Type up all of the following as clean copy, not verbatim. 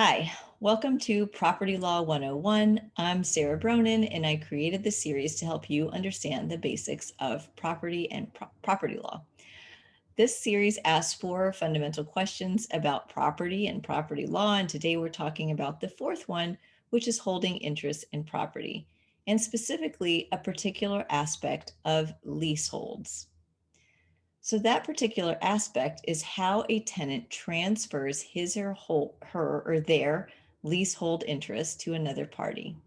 Hi, welcome to Property Law 101. I'm Sara Bronin, and I created this series to help you understand the basics of property and property law. This series asks four fundamental questions about property and property law, and today we're talking about the fourth one, which is holding interest in property, and specifically a particular aspect of leaseholds. So that particular aspect is how a tenant transfers his or her or their leasehold interest to another party.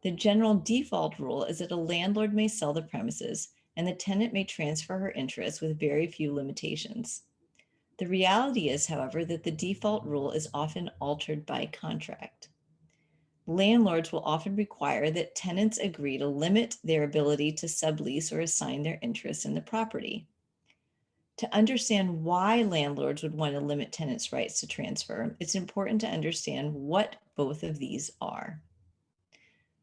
The general default rule is that a landlord may sell the premises and the tenant may transfer her interest with very few limitations. The reality is, however, that the default rule is often altered by contract. Landlords will often require that tenants agree to limit their ability to sublease or assign their interest in the property. To understand why landlords would want to limit tenants' rights to transfer, it's important to understand what both of these are.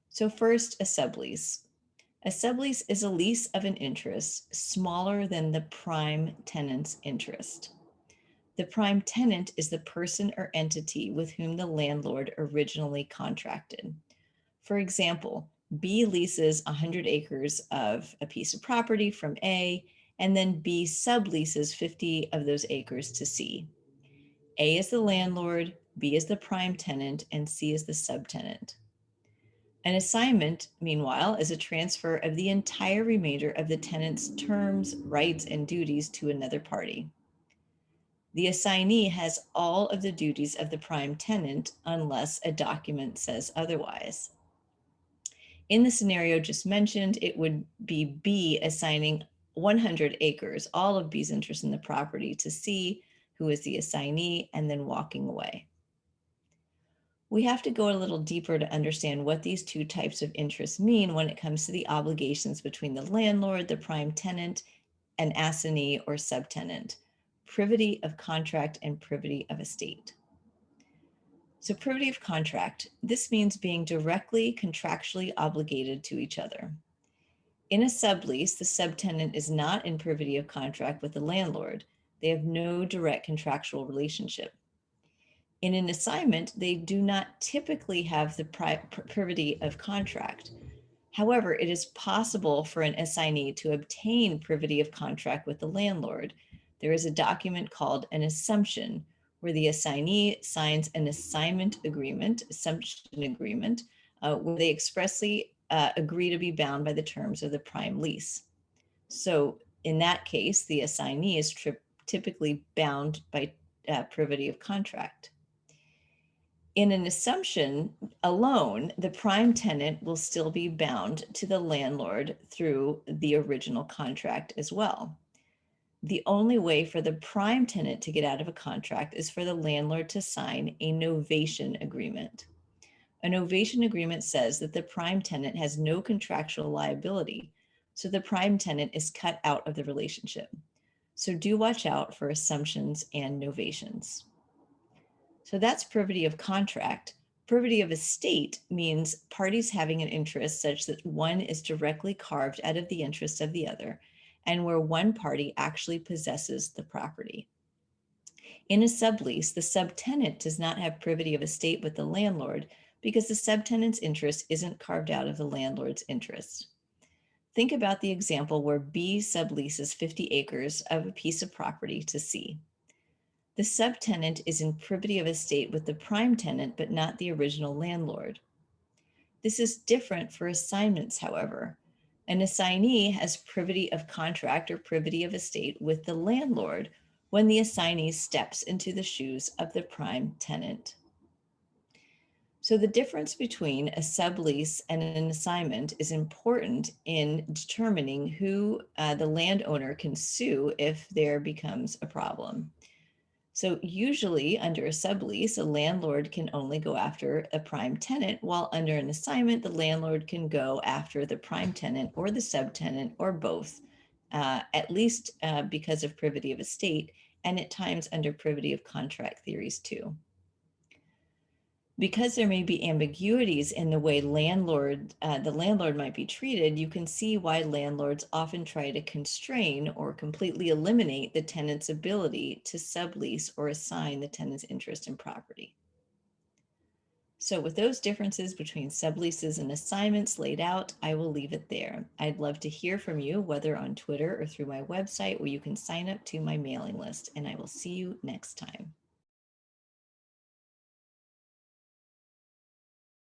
So first, a sublease. A sublease is a lease of an interest smaller than the prime tenant's interest. The prime tenant is the person or entity with whom the landlord originally contracted. For example, B leases 100 acres of a piece of property from A, and then B subleases 50 of those acres to C. A is the landlord, B is the prime tenant, and C is the subtenant. An assignment, meanwhile, is a transfer of the entire remainder of the tenant's terms, rights, and duties to another party. The assignee has all of the duties of the prime tenant unless a document says otherwise. In the scenario just mentioned, it would be B assigning 100 acres, all of B's interest in the property, to C, who is the assignee, and then walking away. We have to go a little deeper to understand what these two types of interests mean when it comes to the obligations between the landlord, the prime tenant, and assignee or subtenant, privity of contract and privity of estate. So privity of contract, this means being directly contractually obligated to each other. In a sublease, the subtenant is not in privity of contract with the landlord. They have no direct contractual relationship. In an assignment, they do not typically have the privity of contract. However, it is possible for an assignee to obtain privity of contract with the landlord. There is a document called an assumption, where the assignee signs an assignment agreement, assumption agreement, where they expressly agree to be bound by the terms of the prime lease. So in that case, the assignee is typically bound by privity of contract. In an assumption alone, the prime tenant will still be bound to the landlord through the original contract as well. The only way for the prime tenant to get out of a contract is for the landlord to sign a novation agreement. A novation agreement says that the prime tenant has no contractual liability, so the prime tenant is cut out of the relationship. So do watch out for assumptions and novations. So that's privity of contract. Privity of estate means parties having an interest such that one is directly carved out of the interest of the other, and where one party actually possesses the property. In a sublease, the subtenant does not have privity of estate with the landlord because the subtenant's interest isn't carved out of the landlord's interest. Think about the example where B subleases 50 acres of a piece of property to C. The subtenant is in privity of estate with the prime tenant, but not the original landlord. This is different for assignments, however. An assignee has privity of contract or privity of estate with the landlord when the assignee steps into the shoes of the prime tenant. So the difference between a sublease and an assignment is important in determining who the landowner can sue if there becomes a problem. So usually under a sublease, a landlord can only go after a prime tenant, while under an assignment, the landlord can go after the prime tenant or the subtenant or both, at least because of privity of estate, and at times under privity of contract theories too. Because there may be ambiguities in the way the landlord might be treated, you can see why landlords often try to constrain or completely eliminate the tenant's ability to sublease or assign the tenant's interest in property. So with those differences between subleases and assignments laid out, I will leave it there. I'd love to hear from you, whether on Twitter or through my website, where you can sign up to my mailing list, and I will see you next time.